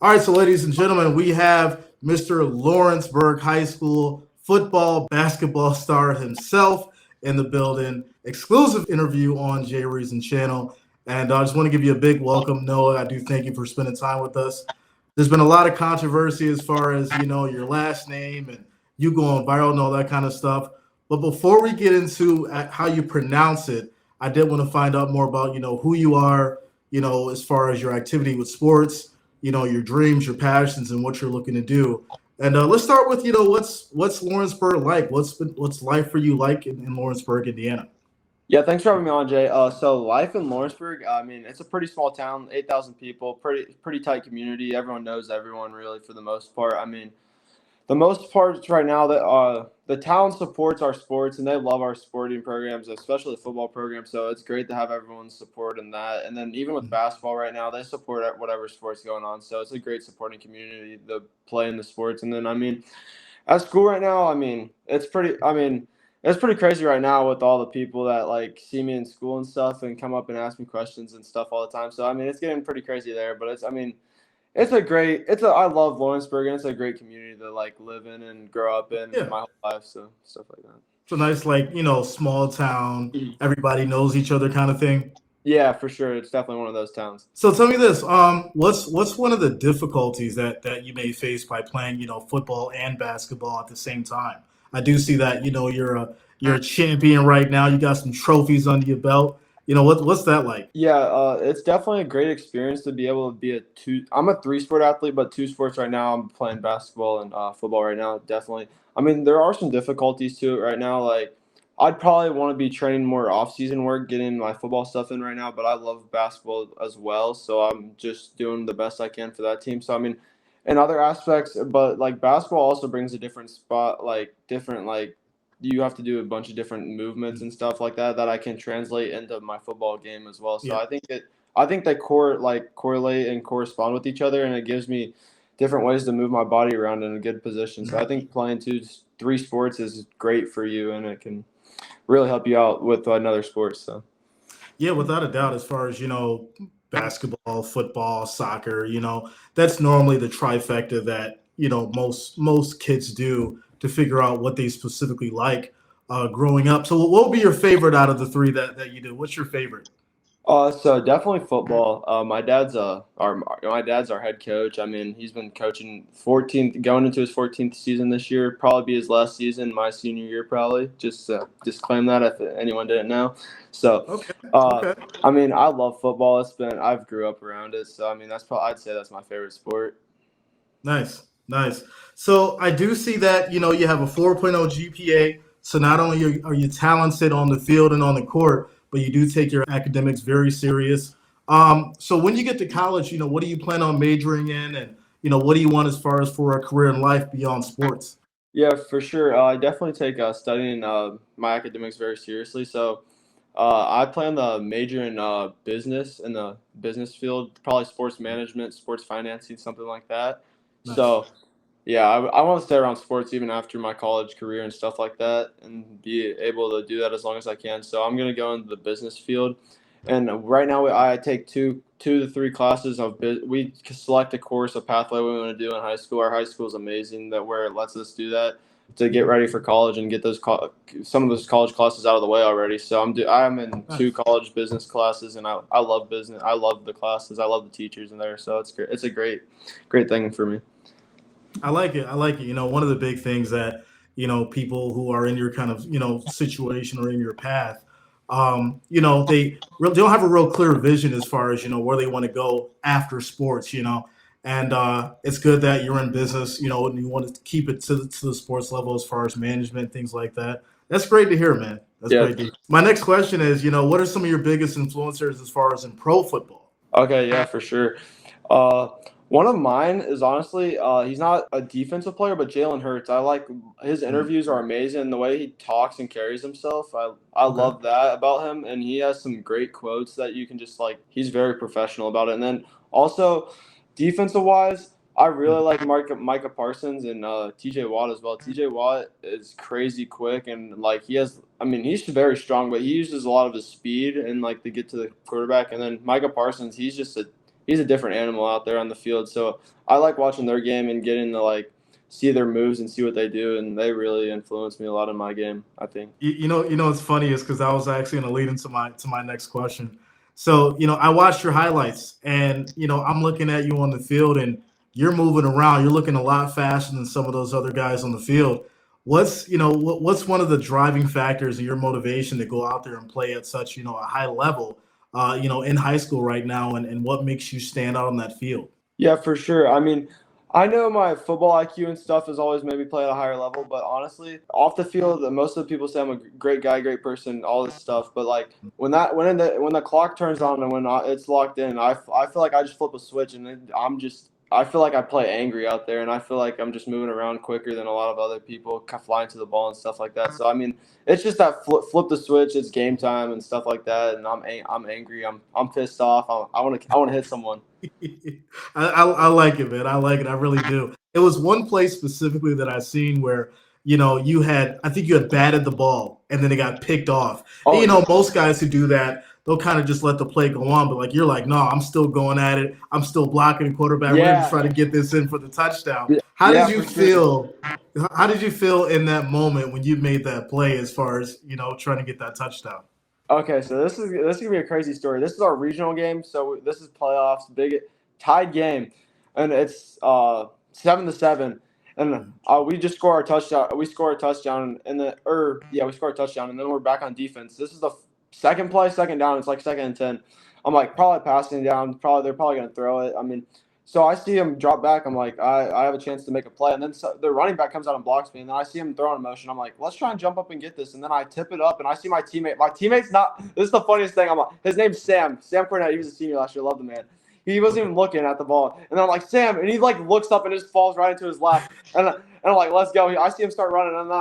All right, so ladies and gentlemen, we have Mr. Lawrenceburg High School football, basketball star himself in the building. Exclusive interview on Jay Reason channel. And I just want to give you a big welcome, Noah. I do thank you for spending time with us. There's been a lot of controversy as far as, your last name and you going viral and all that kind of stuff. But before we get into how you pronounce it, I did want to find out more about, who you are, as far as your activity with sports, your dreams, your passions, and what you're looking to do. And let's start with what's Lawrenceburg like? What's life for you like in Lawrenceburg, Indiana? Yeah, thanks for having me on, Jay. So life in Lawrenceburg, I mean, it's a pretty small town, 8,000 people, pretty tight community. Everyone knows everyone really for the most part. I mean, the most part right now that the town supports our sports and they love our sporting programs, especially the football program. So it's great to have everyone's support in that. And then even with basketball right now, they support whatever sports going on. So it's a great supporting community to play in the sports. And then I mean, at school right now, it's pretty crazy right now with all the people that like see me in school and stuff and come up and ask me questions and stuff all the time. So I mean, it's getting pretty crazy there, but I love Lawrenceburg and it's a great community to like live in and grow up in Yeah, my whole life. So stuff like that. it's a nice small town. Everybody knows each other kind of thing. Yeah, for sure. It's definitely one of those towns. So tell me this: what's one of the difficulties that you may face by playing football and basketball at the same time? I do see that you're a champion right now. You got some trophies under your belt. What's that like? Yeah, it's definitely a great experience to be able to be I'm a three-sport athlete, but two sports right now. I'm playing basketball and football right now, definitely. I mean, there are some difficulties to it right now. Like, I'd probably want to be training more off-season work, getting my football stuff in right now, but I love basketball as well, so I'm just doing the best I can for that team. So, I mean, in other aspects, but, like, basketball also brings a different spot, like, different, like, you have to do a bunch of different movements and stuff like that I can translate into my football game as well. So Yeah. I think they correlate and correspond with each other, and it gives me different ways to move my body around in a good position. So I think playing three sports is great for you, and it can really help you out with another sport. So Yeah, without a doubt, as far as, basketball, football, soccer, that's normally the trifecta that, most kids do to figure out what they specifically like growing up. So what would be your favorite out of the three that you do? What's your favorite? So definitely football. My dad's our head coach. I mean, he's been coaching 14th, going into his 14th season this year. Probably be his last season, my senior year, probably. Just disclaim that if anyone didn't know. So, Okay. uh, Okay. I mean, I love football. I've grew up around it. So I mean, I'd say that's my favorite sport. Nice. Nice. So I do see that, you have a 4.0 GPA. So not only are you talented on the field and on the court, but you do take your academics very serious. So when you get to college, what do you plan on majoring in, and what do you want as far as for a career in life beyond sports? Yeah, for sure. I definitely take studying my academics very seriously. So I plan to major in business in the business field, probably sports management, sports financing, something like that. Nice. So yeah, I want to stay around sports even after my college career and stuff like that, and be able to do that as long as I can. So I'm gonna go into the business field, and right now I take two to three classes of we select a course, a pathway we want to do in high school. Our high school is amazing that where it lets us do that to get ready for college and get some of those college classes out of the way already. So I'm in two Nice. college business classes, and I love business. I love the classes. I love the teachers in there. So it's great. It's a great thing for me. I like it. I like it. One of the big things that, people who are in your kind of, situation or in your path, they don't have a real clear vision as far as, where they want to go after sports, and it's good that you're in business, and you want to keep it to the sports level as far as management, things like that. That's great to hear, man. That's Yeah. great to hear. My next question is, what are some of your biggest influencers as far as in pro football? Okay, yeah, for sure. Uh, One of mine is honestly, he's not a defensive player, but Jalen Hurts. I like his Hmm. interviews are amazing. The way he talks and carries himself, I Okay. love that about him. And he has some great quotes that you can just like. He's very professional about it. And then also, defensive wise, I really Mhm. like Micah Parsons and T.J. Watt as well. T.J. Watt is crazy quick and like he has. I mean, he's very strong, but he uses a lot of his speed and like to get to the quarterback. And then Micah Parsons, he's a different animal out there on the field. So I like watching their game and getting to like see their moves and see what they do, and they really influence me a lot in my game, I think. What's funny is because I was actually going to lead into my next question. So, I watched your highlights, and I'm looking at you on the field, and you're moving around. You're looking a lot faster than some of those other guys on the field. What's one of the driving factors in your motivation to go out there and play at such a high level, in high school right now, and what makes you stand out on that field? Yeah, for sure. I mean, I know my football IQ and stuff has always made me play at a higher level, but honestly, off the field, most of the people say I'm a great guy, great person, all this stuff. But like when the clock turns on and when it's locked in, I feel like I just flip a switch and then I feel like I play angry out there, and I feel like I'm just moving around quicker than a lot of other people, flying to the ball and stuff like that. So I mean, it's just that flip the switch. It's game time and stuff like that, and I'm angry. I'm pissed off. I want to hit someone. I like it, man. I like it. I really do. It was one play specifically that I seen where I think you had batted the ball and then it got picked off. And, Oh yeah. most guys who do that, they'll kind of just let the play go on. But like you're like, no, I'm still going at it. I'm still blocking the quarterback. We're gonna Yeah. try to get this in for the touchdown. Yeah, How did yeah, you for sure. feel? How did you feel in that moment when you made that play as far as trying to get that touchdown? Okay, so this is gonna be a crazy story. This is our regional game, so this is playoffs, big tied game, and it's 7-7, and we just score our touchdown. We score a touchdown, and we score a touchdown, and then we're back on defense. This is the second play, second down. It's like 2nd and 10. I'm like probably passing down. They're probably gonna throw it. I mean, so I see him drop back. I'm like, I have a chance to make a play. And then the running back comes out and blocks me. And then I see him throwing a motion. I'm like, let's try and jump up and get this. And then I tip it up, and I see my teammate. My teammate's not – this is the funniest thing. I'm like, his name's Sam. Sam Cornett. He was a senior last year. Love the man. He wasn't even looking at the ball. And then I'm like, Sam. And he, like, looks up and just falls right into his lap. And I'm like, let's go. I see him start running. And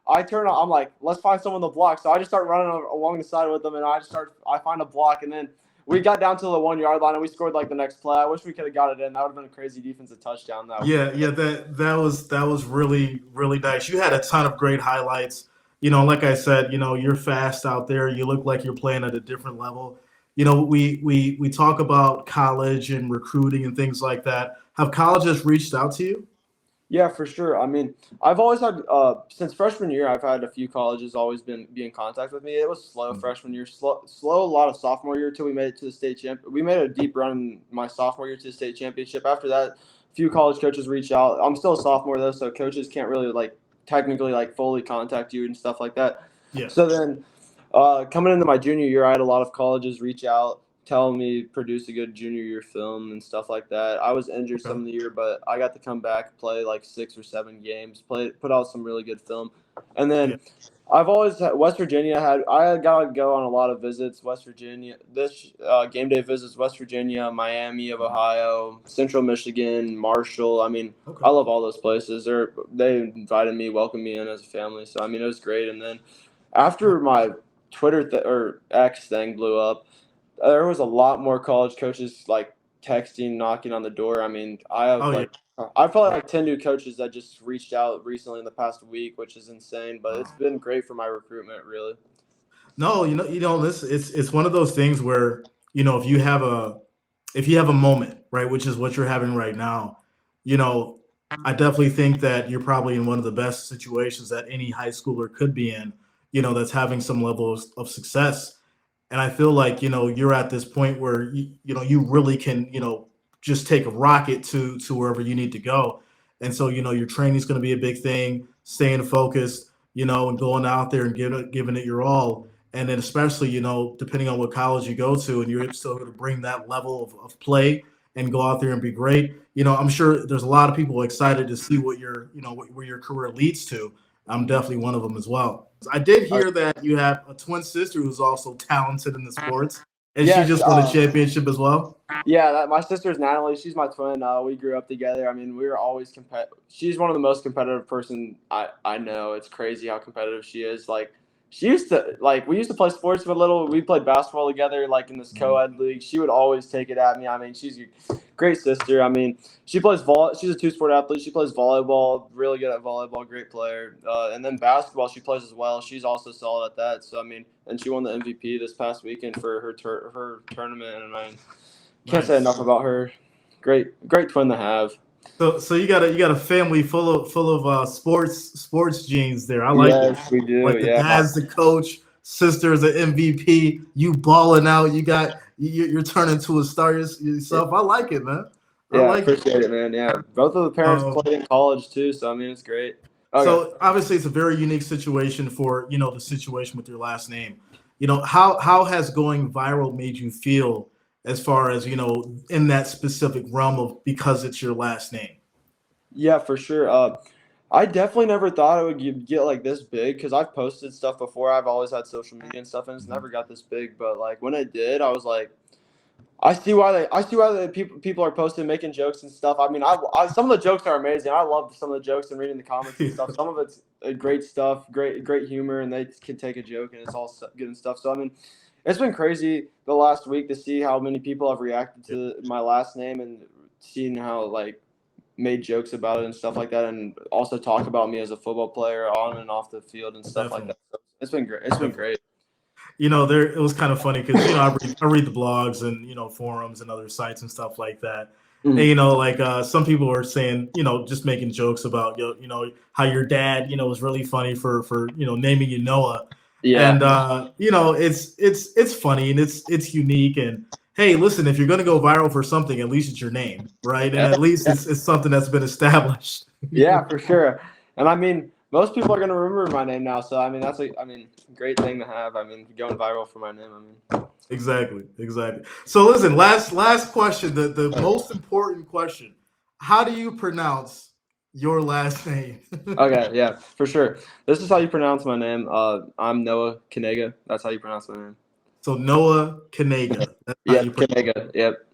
I turn – I'm like, let's find someone to block. So I just start running along the side with them, and I find a block. And then – we got down to the 1 yard line and we scored like the next play. I wish we could have got it in. That would have been a crazy defensive touchdown. Yeah. That was really really nice. You had a ton of great highlights. Like I said, you're fast out there. You look like you're playing at a different level. We talk about college and recruiting and things like that. Have colleges reached out to you? Yeah, for sure. I mean, I've always had since freshman year, I've had a few colleges always be in contact with me. It was slow freshman year, slow a lot of sophomore year till we made it to the state champ. We made a deep run in my sophomore year to the state championship. After that, a few college coaches reached out. I'm still a sophomore though, so coaches can't really like technically like fully contact you and stuff like that. Yeah. So then, coming into my junior year, I had a lot of colleges reach out, telling me produce a good junior year film and stuff like that. I was injured some of the year, but I got to come back, play like 6 or 7 games, put out some really good film. And then I've always had West Virginia I got to go on a lot of visits. West Virginia, this game day visits, West Virginia, Miami of Ohio, Central Michigan, Marshall. I mean, I love all those places. They invited me, welcomed me in as a family. So I mean, it was great. And then after my Twitter or X thing blew up, there was a lot more college coaches like texting, knocking on the door. I mean, I've probably like 10 new coaches that just reached out recently in the past week, which is insane. But it's been great for my recruitment, really. No, this it's one of those things where if you have a moment, right, which is what you're having right now, you know, I definitely think that you're probably in one of the best situations that any high schooler could be in, that's having some level of success. And I feel like, you're at this point where you really can, just take a rocket to wherever you need to go. And so, your training is going to be a big thing, staying focused, and going out there and giving it your all. And then especially, depending on what college you go to, and you're still going to bring that level of play and go out there and be great. I'm sure there's a lot of people excited to see where your career leads to. I'm definitely one of them as well. I did hear that you have a twin sister who's also talented in the sports, and she Yes, just won a championship as well. yeah. My sister's Natalie. She's my twin. We grew up together. I mean, we were always She's one of the most competitive person I know. It's crazy how competitive she is. Like, we used to play sports for a little. We played basketball together, like in this co-ed league. She would always take it at me. I mean, she's a great sister. I mean, she's a two-sport athlete. She plays volleyball, really good at volleyball, great player. And then basketball, she plays as well. She's also solid at that. So I mean, and she won the MVP this past weekend for her tournament. And I mean, Can't say enough about her. Great twin to have. So you got a family full of sports genes there. I like it. Yes, we do. Like the Yeah. dad's the coach, sister's an MVP. You balling out. You're turning into a star yourself. I like it, man. I Yeah, like it. appreciate it, man. Yeah, both of the parents played in college too, so I mean it's great. Okay. So obviously it's a very unique situation for the situation with your last name. How has going viral made you feel as far as in that specific realm of because it's your last name? Yeah, for sure. I definitely never thought it would get like this big because I've posted stuff before. I've always had social media and stuff, and it's never got this big. But like when it did, I was like, I see why the people are posting, making jokes and stuff. I mean, some of the jokes are amazing. I love some of the jokes and reading the comments and stuff. Some of it's great stuff, great humor, and they can take a joke and it's all good and stuff. So I mean, it's been crazy the last week to see how many people have reacted to my last name and seeing how like made jokes about it and stuff like that, and also talk about me as a football player on and off the field and stuff like that. So it's been great. It's been great. It was kind of funny because I read the blogs and forums and other sites and stuff like that. Mm-hmm. And like some people are saying just making jokes about how your dad was really funny for naming you Noah. Yeah. And it's funny and it's unique. And hey, listen, if you're gonna go viral for something, at least it's your name, right? And at least it's something that's been established. Yeah, for sure. And I mean, most people are gonna remember my name now, so I mean that's great thing to have. I mean, going viral for my name. I mean, exactly. So listen, last question, the most important question: how do you pronounce your last name? Okay, yeah, for sure. This is how you pronounce my name. I'm Noah Knigga. That's how you pronounce my name. So Noah Knigga. Yeah, Knigga. Yep.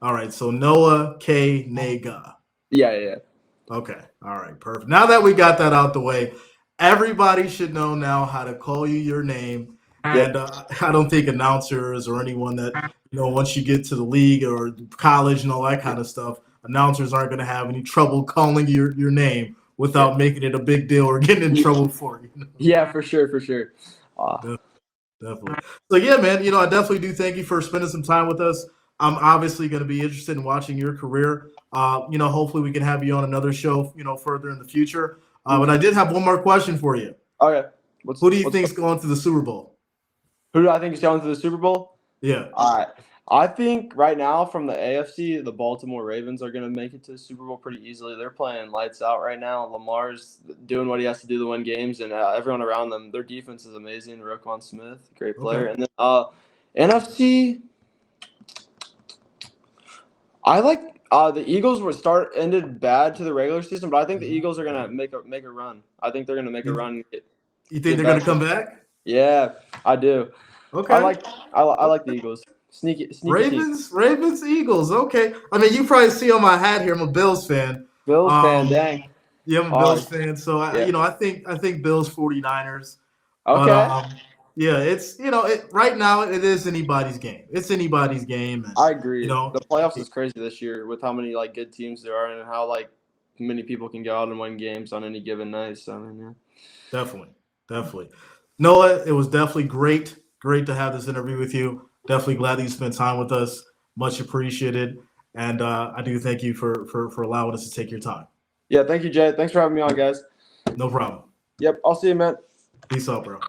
All right. So Noah K. Knigga. Yeah. Okay. All right. Perfect. Now that we got that out the way, everybody should know now how to call you your name. And I don't think announcers or anyone that once you get to the league or college and all that kind of stuff, announcers aren't going to have any trouble calling your name without making it a big deal or getting in trouble for you. Yeah, for sure. Definitely. So yeah, man, I definitely do thank you for spending some time with us. I'm obviously going to be interested in watching your career. Hopefully we can have you on another show, further in the future. But I did have one more question for you. Okay. Who do you think is going to the Super Bowl? Who do I think is going to the Super Bowl? Yeah. All right. I think right now from the AFC, the Baltimore Ravens are going to make it to the Super Bowl pretty easily. They're playing lights out right now. Lamar's doing what he has to do to win games, and everyone around them, their defense is amazing. Roquan Smith, great player. Okay. And then NFC, I like the Eagles ended bad to the regular season, but I think the Eagles are going to make a run. I think they're going to make a run. You think they're going to come back? Yeah, I do. Okay. I like the Eagles. Sneaky Ravens, Eagles. Okay. I mean, you probably see on my hat here. I'm a Bills fan. Bills fan, dang. Yeah, I'm a Bills fan. So I think Bills 49ers. Okay. But, yeah, it's right now it is anybody's game. It's anybody's game. And, I agree. The playoffs is crazy this year with how many good teams there are and how many people can go out and win games on any given night. So I mean, yeah. Definitely. Noah, it was definitely great to have this interview with you. Definitely glad that you spent time with us. Much appreciated. And I do thank you for allowing us to take your time. Yeah, thank you, Jay. Thanks for having me on, guys. No problem. Yep, I'll see you, man. Peace out, bro.